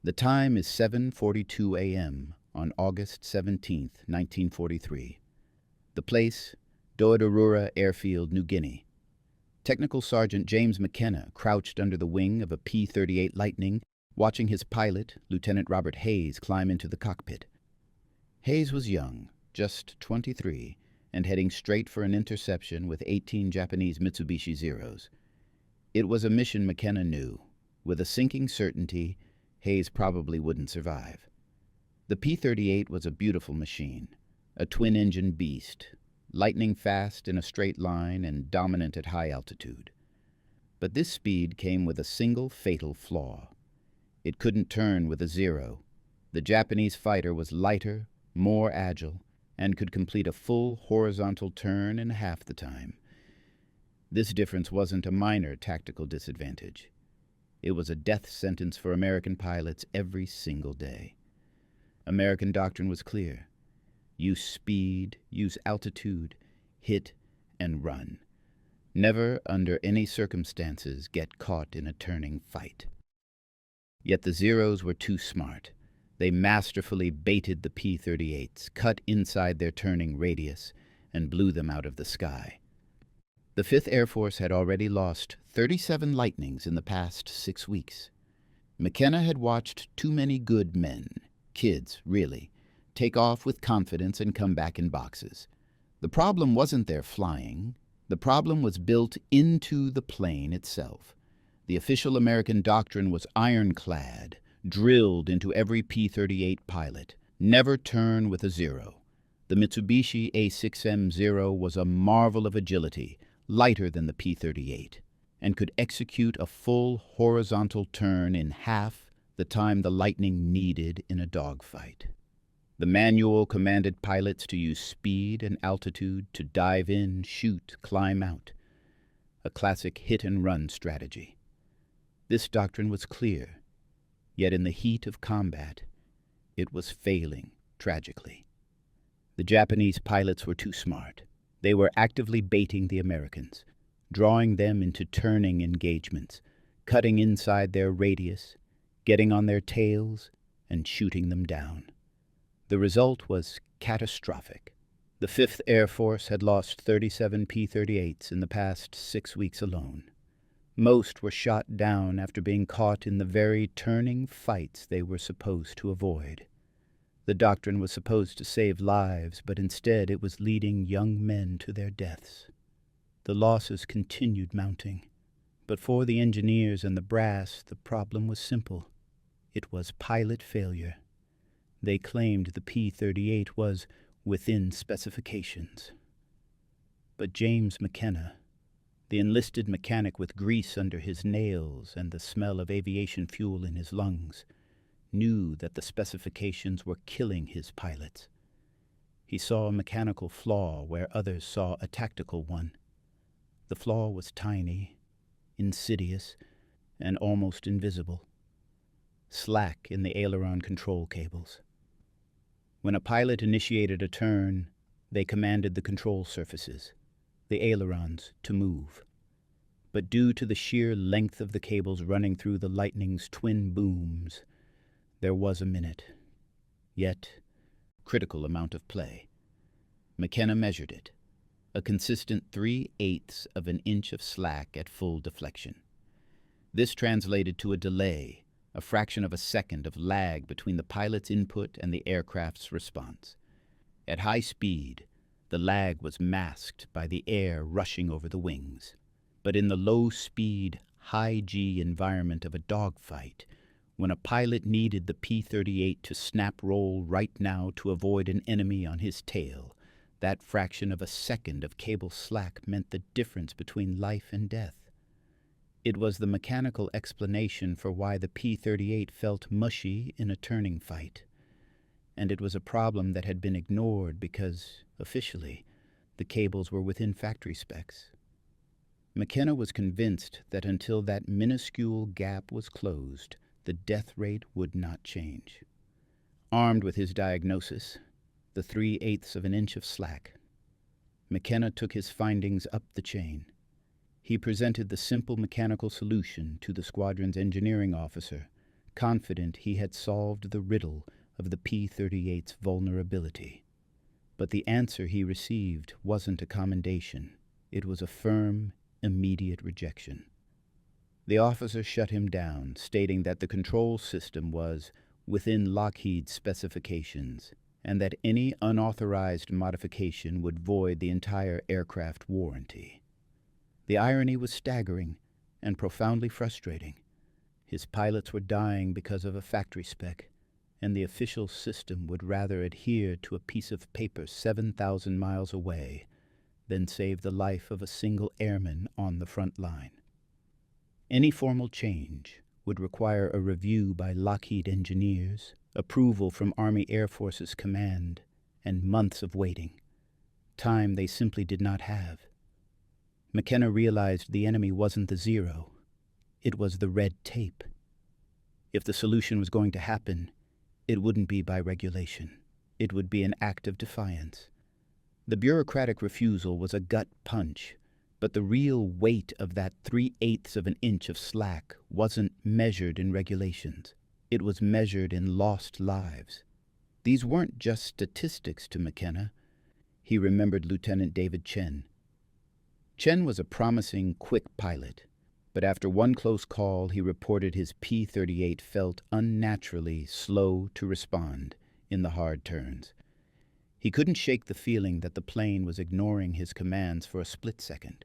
The time is 7:42 a.m. on August 17, 1943. The place, Doedorura Airfield, New Guinea. Technical Sergeant James McKenna crouched under the wing of a P-38 Lightning, watching his pilot, Lieutenant Robert Hayes, climb into the cockpit. Hayes was young, just 23, and heading straight for an interception with 18 Japanese Mitsubishi Zeros. It was a mission McKenna knew. With a sinking certainty, Hayes probably wouldn't survive. The P-38 was a beautiful machine, a twin-engine beast, lightning fast in a straight line and dominant at high altitude. But this speed came with a single fatal flaw. It couldn't turn with a Zero. The Japanese fighter was lighter, more agile, and could complete a full horizontal turn in half the time. This difference wasn't a minor tactical disadvantage. It was a death sentence for American pilots every single day. American doctrine was clear. Use speed, use altitude, hit, and run. Never, under any circumstances, get caught in a turning fight. Yet the Zeros were too smart. They masterfully baited the P-38s, cut inside their turning radius, and blew them out of the sky. The 5th Air Force had already lost 37 Lightnings in the past 6 weeks. McKenna had watched too many good men, kids, really, take off with confidence and come back in boxes. The problem wasn't their flying. The problem was built into the plane itself. The official American doctrine was ironclad, drilled into every P-38 pilot. Never turn with a Zero. The Mitsubishi A6M Zero was a marvel of agility, lighter than the P-38, and could execute a full horizontal turn in half the time the Lightning needed in a dogfight. The manual commanded pilots to use speed and altitude to dive in, shoot, climb out. A classic hit-and-run strategy. This doctrine was clear, yet in the heat of combat, it was failing tragically. The Japanese pilots were too smart. They were actively baiting the Americans, drawing them into turning engagements, cutting inside their radius, getting on their tails, and shooting them down. The result was catastrophic. The 5th Air Force had lost 37 P-38s in the past 6 weeks alone. Most were shot down after being caught in the very turning fights they were supposed to avoid. The doctrine was supposed to save lives, but instead it was leading young men to their deaths. The losses continued mounting, but for the engineers and the brass, the problem was simple. It was pilot failure. They claimed the P-38 was within specifications. But James McKenna, the enlisted mechanic with grease under his nails and the smell of aviation fuel in his lungs, knew that the specifications were killing his pilots. He saw a mechanical flaw where others saw a tactical one. The flaw was tiny, insidious, and almost invisible. Slack in the aileron control cables. When a pilot initiated a turn, they commanded the control surfaces, the ailerons, to move. But due to the sheer length of the cables running through the Lightning's twin booms, there was a minute, yet critical amount of play. McKenna measured it, a consistent 3/8 of an inch of slack at full deflection. This translated to a delay, a fraction of a second of lag between the pilot's input and the aircraft's response. At high speed, the lag was masked by the air rushing over the wings. But in the low-speed, high-G environment of a dogfight, when a pilot needed the P-38 to snap roll right now to avoid an enemy on his tail, that fraction of a second of cable slack meant the difference between life and death. It was the mechanical explanation for why the P-38 felt mushy in a turning fight. And it was a problem that had been ignored because, officially, the cables were within factory specs. McKenna was convinced that until that minuscule gap was closed, the death rate would not change. Armed with his diagnosis, the 3/8 of an inch of slack, McKenna took his findings up the chain. He presented the simple mechanical solution to the squadron's engineering officer, confident he had solved the riddle of the P-38's vulnerability. But the answer he received wasn't a commendation. It was a firm, immediate rejection. The officer shut him down, stating that the control system was within Lockheed's specifications, and that any unauthorized modification would void the entire aircraft warranty. The irony was staggering and profoundly frustrating. His pilots were dying because of a factory spec, and the official system would rather adhere to a piece of paper 7,000 miles away than save the life of a single airman on the front line. Any formal change would require a review by Lockheed engineers, approval from Army Air Forces Command, and months of waiting, time they simply did not have. McKenna realized the enemy wasn't the Zero, it was the red tape. If the solution was going to happen, it wouldn't be by regulation. It would be an act of defiance. The bureaucratic refusal was a gut punch, but the real weight of that 3/8 of an inch of slack wasn't measured in regulations. It was measured in lost lives. These weren't just statistics to McKenna. He remembered Lieutenant David Chen. Chen was a promising, quick pilot, but after one close call, he reported his P-38 felt unnaturally slow to respond in the hard turns. He couldn't shake the feeling that the plane was ignoring his commands for a split second.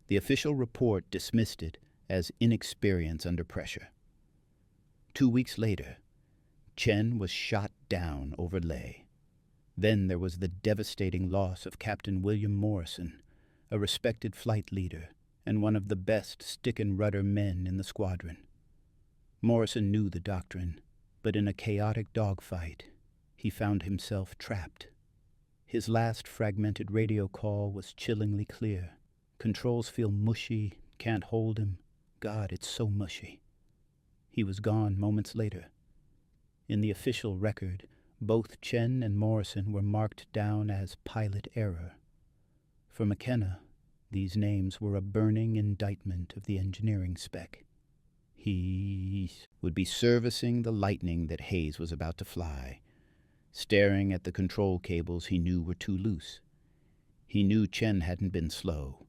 The official report dismissed it as inexperience under pressure. 2 weeks later, Chen was shot down over Leh. Then there was the devastating loss of Captain William Morrison, a respected flight leader and one of the best stick-and-rudder men in the squadron. Morrison knew the doctrine, but in a chaotic dogfight, he found himself trapped. His last fragmented radio call was chillingly clear. Controls feel mushy, can't hold him. God, it's so mushy. He was gone moments later. In the official record, both Chen and Morrison were marked down as pilot error. For McKenna, these names were a burning indictment of the engineering spec. He would be servicing the lightning that Hayes was about to fly, staring at the control cables he knew were too loose. He knew Chen hadn't been slow,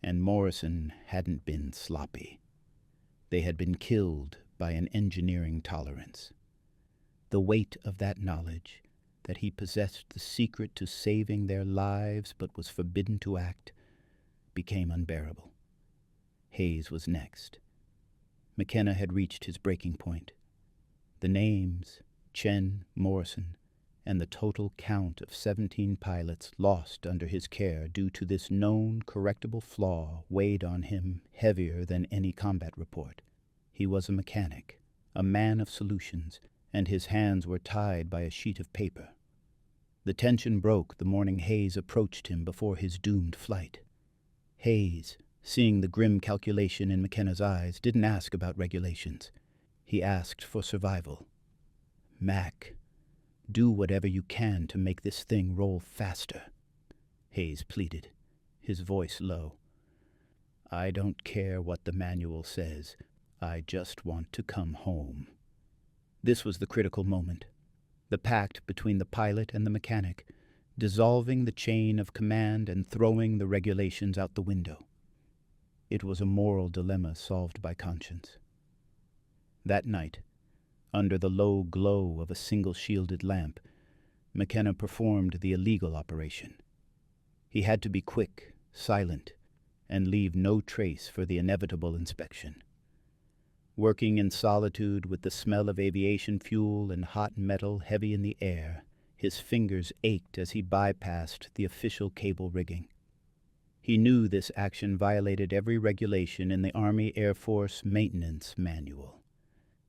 and Morrison hadn't been sloppy. They had been killed by an engineering tolerance. The weight of that knowledge, that he possessed the secret to saving their lives but was forbidden to act, became unbearable. Hayes was next. McKenna had reached his breaking point. The names, Chen, Morrison, and the total count of 17 pilots lost under his care due to this known correctable flaw weighed on him heavier than any combat report. He was a mechanic, a man of solutions, and his hands were tied by a sheet of paper. The tension broke the morning Hayes approached him before his doomed flight. Hayes, seeing the grim calculation in McKenna's eyes, didn't ask about regulations. He asked for survival. "Mac, do whatever you can to make this thing roll faster," Hayes pleaded, his voice low. "I don't care what the manual says. I just want to come home." This was the critical moment, the pact between the pilot and the mechanic, dissolving the chain of command and throwing the regulations out the window. It was a moral dilemma solved by conscience. That night, under the low glow of a single shielded lamp, McKenna performed the illegal operation. He had to be quick, silent, and leave no trace for the inevitable inspection. Working in solitude with the smell of aviation fuel and hot metal heavy in the air, his fingers ached as he bypassed the official cable rigging. He knew this action violated every regulation in the Army Air Force Maintenance Manual.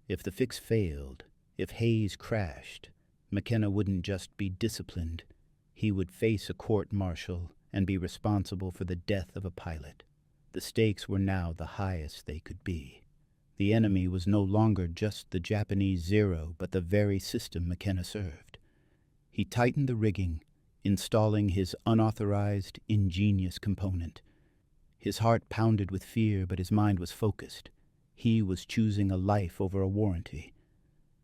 If the fix failed, if Hayes crashed, McKenna wouldn't just be disciplined. He would face a court-martial and be responsible for the death of a pilot. The stakes were now the highest they could be. The enemy was no longer just the Japanese Zero, but the very system McKenna served. He tightened the rigging, installing his unauthorized, ingenious component. His heart pounded with fear, but his mind was focused. He was choosing a life over a warranty.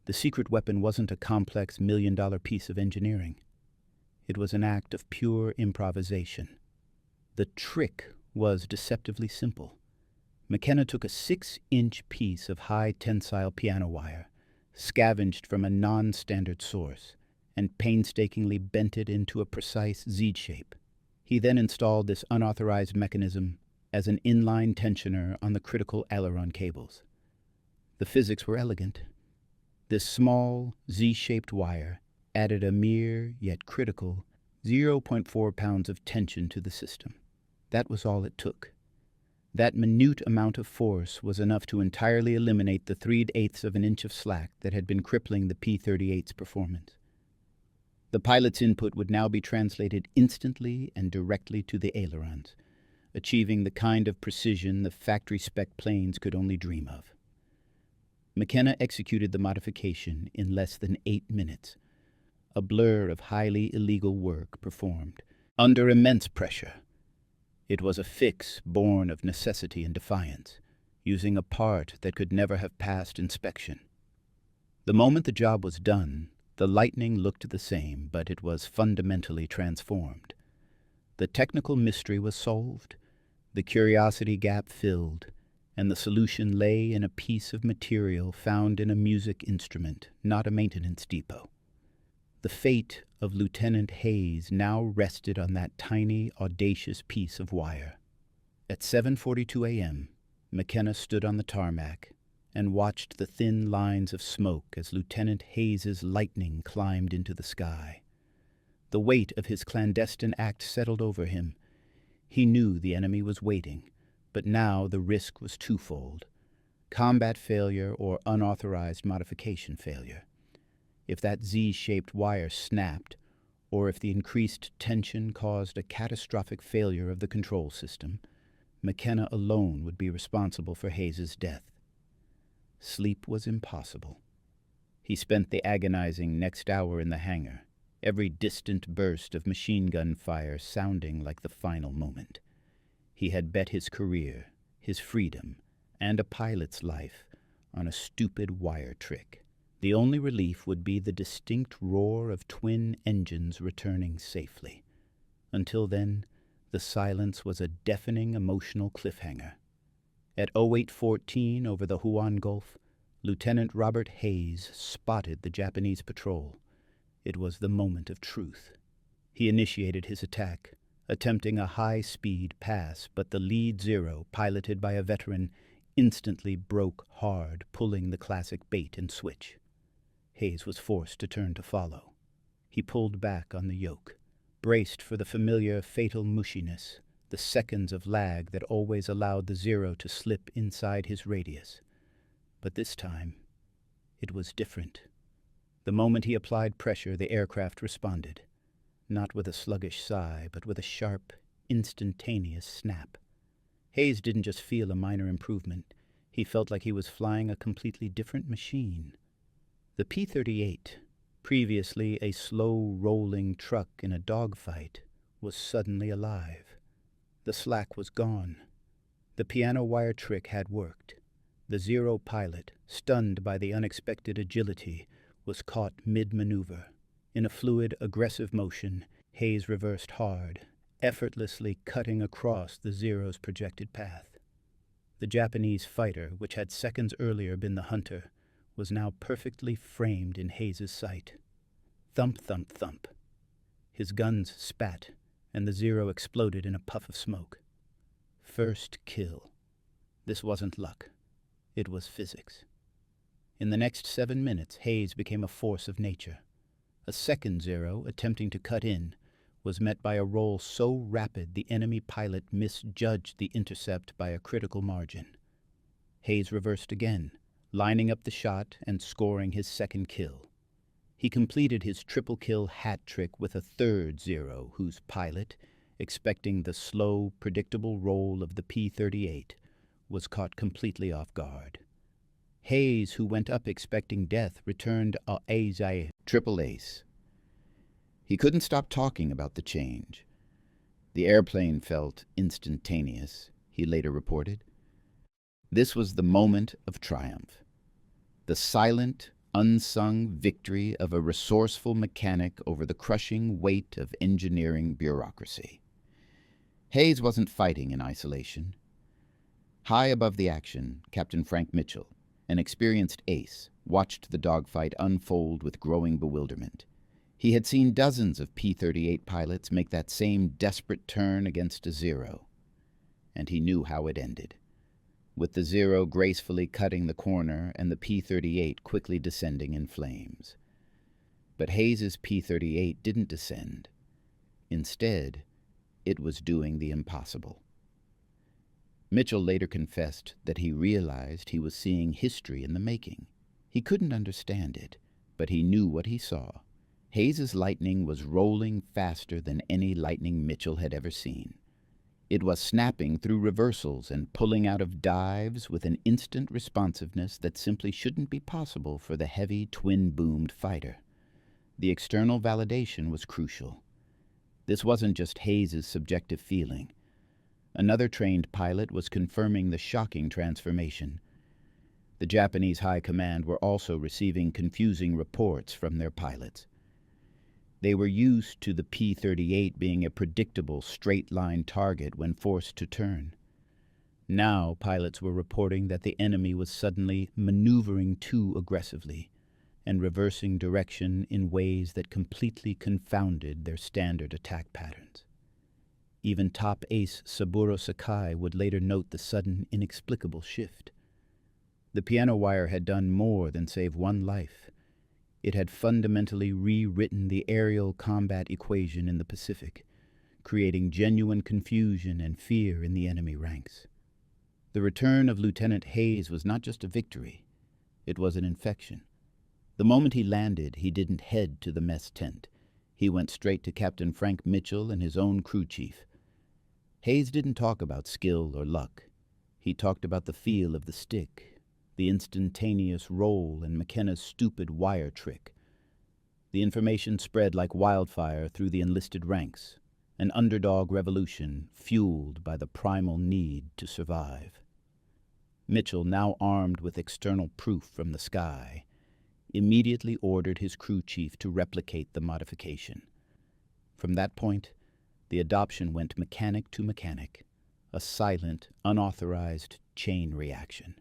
The secret weapon wasn't a complex million-dollar piece of engineering. It was an act of pure improvisation. The trick was deceptively simple. McKenna took a 6-inch piece of high-tensile piano wire, scavenged from a non-standard source, and painstakingly bent it into a precise Z shape. He then installed this unauthorized mechanism as an inline tensioner on the critical aileron cables. The physics were elegant. This small, Z-shaped wire added a mere, yet critical, 0.4 pounds of tension to the system. That was all it took. That minute amount of force was enough to entirely eliminate the 3/8 of an inch of slack that had been crippling the P-38's performance. The pilot's input would now be translated instantly and directly to the ailerons, achieving the kind of precision the factory-spec planes could only dream of. McKenna executed the modification in less than 8 minutes, a blur of highly illegal work performed under immense pressure. It was a fix born of necessity and defiance, using a part that could never have passed inspection. The moment the job was done, the lightning looked the same, but it was fundamentally transformed. The technical mystery was solved, the curiosity gap filled, and the solution lay in a piece of material found in a music instrument, not a maintenance depot. The fate of Lieutenant Hayes now rested on that tiny, audacious piece of wire. At 7:42 a.m., McKenna stood on the tarmac and watched the thin lines of smoke as Lieutenant Hayes's lightning climbed into the sky. The weight of his clandestine act settled over him. He knew the enemy was waiting, but now the risk was twofold: combat failure or unauthorized modification failure. If that Z-shaped wire snapped, or if the increased tension caused a catastrophic failure of the control system, McKenna alone would be responsible for Hayes's death. Sleep was impossible. He spent the agonizing next hour in the hangar, every distant burst of machine gun fire sounding like the final moment. He had bet his career, his freedom, and a pilot's life on a stupid wire trick. The only relief would be the distinct roar of twin engines returning safely. Until then, the silence was a deafening emotional cliffhanger. At 08:14 over the Huon Gulf, Lieutenant Robert Hayes spotted the Japanese patrol. It was the moment of truth. He initiated his attack, attempting a high-speed pass, but the lead Zero, piloted by a veteran, instantly broke hard, pulling the classic bait and switch. Hayes was forced to turn to follow. He pulled back on the yoke, braced for the familiar fatal mushiness, the seconds of lag that always allowed the Zero to slip inside his radius. But this time, it was different. The moment he applied pressure, the aircraft responded, not with a sluggish sigh, but with a sharp, instantaneous snap. Hayes didn't just feel a minor improvement. He felt like he was flying a completely different machine. The P-38, previously a slow-rolling truck in a dogfight, was suddenly alive. The slack was gone. The piano wire trick had worked. The Zero pilot, stunned by the unexpected agility, was caught mid-maneuver. In a fluid, aggressive motion, Hayes reversed hard, effortlessly cutting across the Zero's projected path. The Japanese fighter, which had seconds earlier been the hunter, was now perfectly framed in Hayes's sight. Thump, thump, thump. His guns spat, and the Zero exploded in a puff of smoke. First kill. This wasn't luck. It was physics. In the next 7 minutes, Hayes became a force of nature. A second Zero, attempting to cut in, was met by a roll so rapid the enemy pilot misjudged the intercept by a critical margin. Hayes reversed again, lining up the shot and scoring his second kill. He completed his triple-kill hat trick with a third Zero, whose pilot, expecting the slow, predictable roll of the P-38, was caught completely off guard. Hayes, who went up expecting death, returned a agile triple ace. He couldn't stop talking about the change. The airplane felt instantaneous, he later reported. This was the moment of triumph. The silent, unsung victory of a resourceful mechanic over the crushing weight of engineering bureaucracy. Hayes wasn't fighting in isolation. High above the action, Captain Frank Mitchell, an experienced ace, watched the dogfight unfold with growing bewilderment. He had seen dozens of P-38 pilots make that same desperate turn against a Zero, and he knew how it ended, with the Zero gracefully cutting the corner and the P-38 quickly descending in flames. But Hayes's P-38 didn't descend. Instead, it was doing the impossible. Mitchell later confessed that he realized he was seeing history in the making. He couldn't understand it, but he knew what he saw. Hayes's lightning was rolling faster than any lightning Mitchell had ever seen. It was snapping through reversals and pulling out of dives with an instant responsiveness that simply shouldn't be possible for the heavy twin-boomed fighter. The external validation was crucial. This wasn't just Hayes's subjective feeling. Another trained pilot was confirming the shocking transformation. The Japanese High Command were also receiving confusing reports from their pilots. They were used to the P-38 being a predictable, straight-line target when forced to turn. Now pilots were reporting that the enemy was suddenly maneuvering too aggressively and reversing direction in ways that completely confounded their standard attack patterns. Even top ace Saburo Sakai would later note the sudden, inexplicable shift. The piano wire had done more than save one life. It had fundamentally rewritten the aerial combat equation in the Pacific, creating genuine confusion and fear in the enemy ranks. The return of Lieutenant Hayes was not just a victory, it was an infection. The moment he landed, he didn't head to the mess tent. He went straight to Captain Frank Mitchell and his own crew chief. Hayes didn't talk about skill or luck. He talked about the feel of the stick, the instantaneous roll, and McKenna's stupid wire trick. The information spread like wildfire through the enlisted ranks, an underdog revolution fueled by the primal need to survive. Mitchell, now armed with external proof from the sky, immediately ordered his crew chief to replicate the modification. From that point, the adoption went mechanic to mechanic, a silent, unauthorized chain reaction.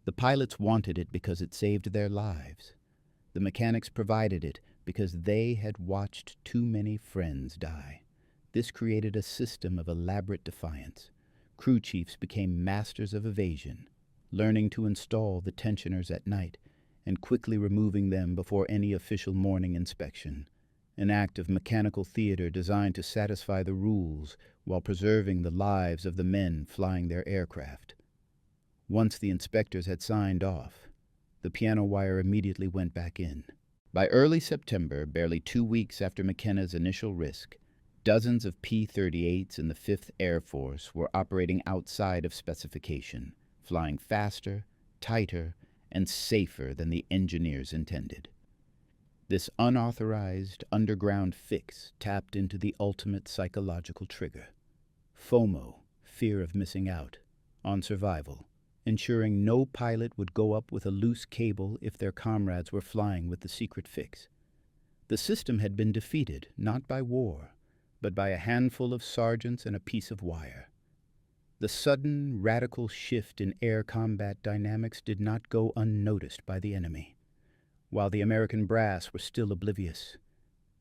The pilots wanted it because it saved their lives. The mechanics provided it because they had watched too many friends die. This created a system of elaborate defiance. Crew chiefs became masters of evasion, learning to install the tensioners at night and quickly removing them before any official morning inspection. An act of mechanical theater designed to satisfy the rules while preserving the lives of the men flying their aircraft. Once the inspectors had signed off, the piano wire immediately went back in. By early September, barely 2 weeks after McKenna's initial risk, dozens of P-38s in the 5th Air Force were operating outside of specification, flying faster, tighter, and safer than the engineers intended. This unauthorized underground fix tapped into the ultimate psychological trigger. FOMO, fear of missing out, on survival, ensuring no pilot would go up with a loose cable if their comrades were flying with the secret fix. The system had been defeated not by war, but by a handful of sergeants and a piece of wire. The sudden, radical shift in air combat dynamics did not go unnoticed by the enemy. While the American brass were still oblivious,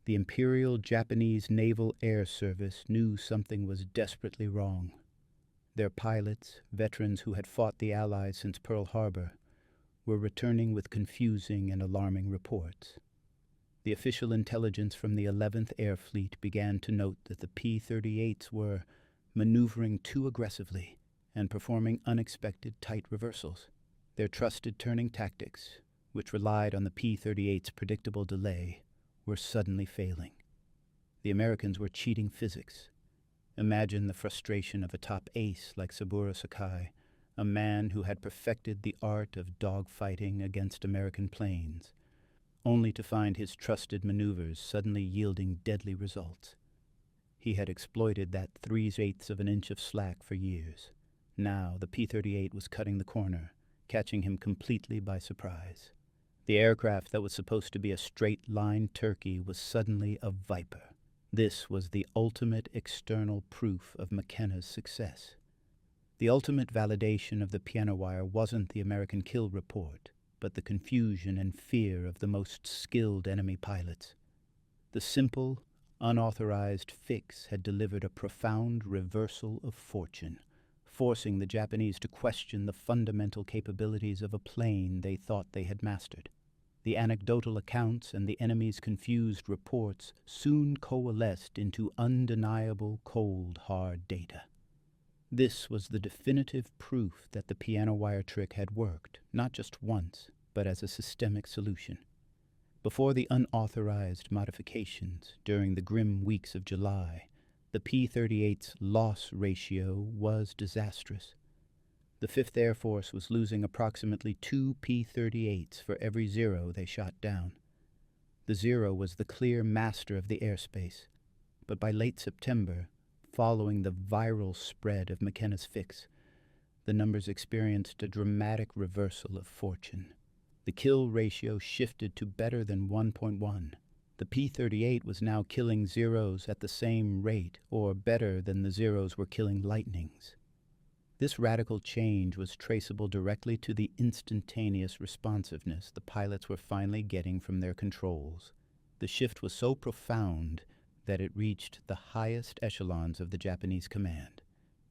the Imperial Japanese Naval Air Service knew something was desperately wrong. Their pilots, veterans who had fought the Allies since Pearl Harbor, were returning with confusing and alarming reports. The official intelligence from the 11th Air Fleet began to note that the P-38s were maneuvering too aggressively and performing unexpected tight reversals. Their trusted turning tactics, which relied on the P-38's predictable delay, were suddenly failing. The Americans were cheating physics. Imagine the frustration of a top ace like Saburo Sakai, a man who had perfected the art of dogfighting against American planes, only to find his trusted maneuvers suddenly yielding deadly results. He had exploited that 3/8 of an inch of slack for years. Now the P-38 was cutting the corner, catching him completely by surprise. The aircraft that was supposed to be a straight-line turkey was suddenly a viper. This was the ultimate external proof of McKenna's success. The ultimate validation of the piano wire wasn't the American kill report, but the confusion and fear of the most skilled enemy pilots. The simple, unauthorized fix had delivered a profound reversal of fortune, forcing the Japanese to question the fundamental capabilities of a plane they thought they had mastered. The anecdotal accounts and the enemy's confused reports soon coalesced into undeniable, cold, hard data. This was the definitive proof that the piano wire trick had worked, not just once, but as a systemic solution. Before the unauthorized modifications, during the grim weeks of July, the P-38's loss ratio was disastrous. The 5th Air Force was losing approximately 2 P-38s for every Zero they shot down. The Zero was the clear master of the airspace, but by late September, following the viral spread of McKenna's fix, the numbers experienced a dramatic reversal of fortune. The kill ratio shifted to better than 1.1. The P-38 was now killing Zeros at the same rate, or better than the Zeros were killing Lightnings. This radical change was traceable directly to the instantaneous responsiveness the pilots were finally getting from their controls. The shift was so profound that it reached the highest echelons of the Japanese command.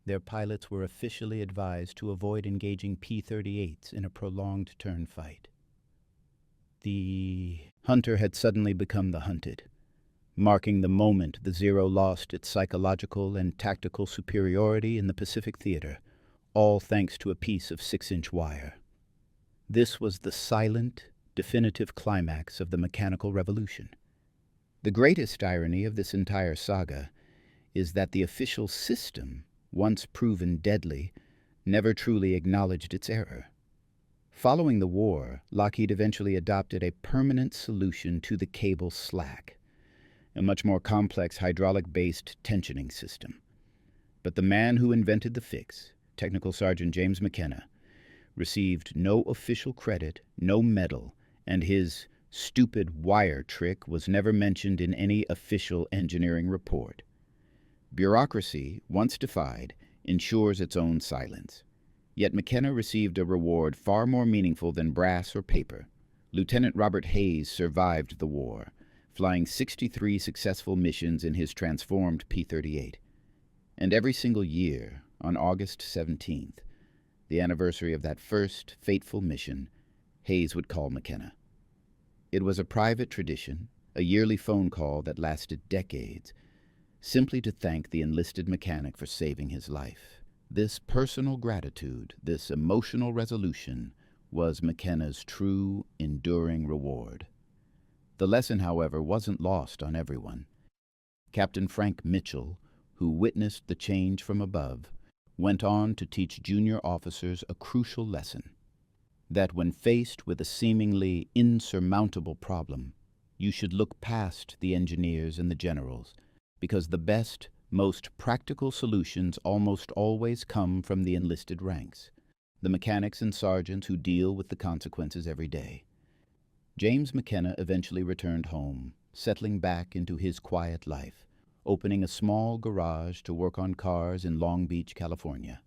Their pilots were officially advised to avoid engaging P-38s in a prolonged turn fight. The hunter had suddenly become the hunted, marking the moment the Zero lost its psychological and tactical superiority in the Pacific theater, all thanks to a piece of 6-inch wire. This was the silent, definitive climax of the mechanical revolution. The greatest irony of this entire saga is that the official system, once proven deadly, never truly acknowledged its error. Following the war, Lockheed eventually adopted a permanent solution to the cable slack, a much more complex hydraulic-based tensioning system. But the man who invented the fix, Technical Sergeant James McKenna, received no official credit, no medal, and his stupid wire trick was never mentioned in any official engineering report. Bureaucracy, once defied, ensures its own silence. Yet McKenna received a reward far more meaningful than brass or paper. Lieutenant Robert Hayes survived the war, flying 63 successful missions in his transformed P-38. And every single year, on August 17th, the anniversary of that first fateful mission, Hayes would call McKenna. It was a private tradition, a yearly phone call that lasted decades, simply to thank the enlisted mechanic for saving his life. This personal gratitude, this emotional resolution, was McKenna's true, enduring reward. The lesson, however, wasn't lost on everyone. Captain Frank Mitchell, who witnessed the change from above, went on to teach junior officers a crucial lesson: that when faced with a seemingly insurmountable problem, you should look past the engineers and the generals, because the best, most practical solutions almost always come from the enlisted ranks, the mechanics and sergeants who deal with the consequences every day. James McKenna eventually returned home, settling back into his quiet life, opening a small garage to work on cars in Long Beach, California.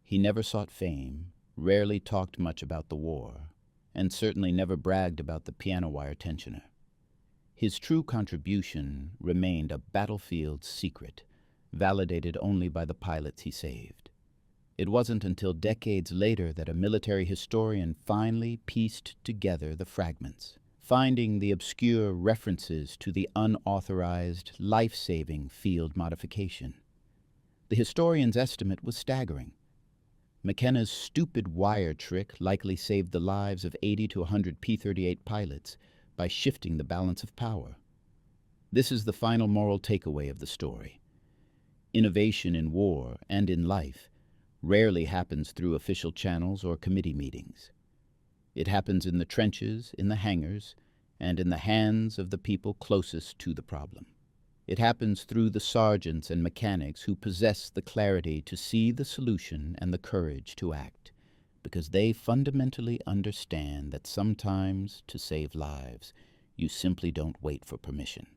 He never sought fame, rarely talked much about the war, and certainly never bragged about the piano wire tensioner. His true contribution remained a battlefield secret, validated only by the pilots he saved. It wasn't until decades later that a military historian finally pieced together the fragments, finding the obscure references to the unauthorized, life-saving field modification. The historian's estimate was staggering. McKenna's stupid wire trick likely saved the lives of 80 to 100 P-38 pilots by shifting the balance of power. This is the final moral takeaway of the story. Innovation in war and in life rarely happens through official channels or committee meetings. It happens in the trenches, in the hangars, and in the hands of the people closest to the problem. It happens through the sergeants and mechanics who possess the clarity to see the solution and the courage to act, because they fundamentally understand that sometimes, to save lives, you simply don't wait for permission.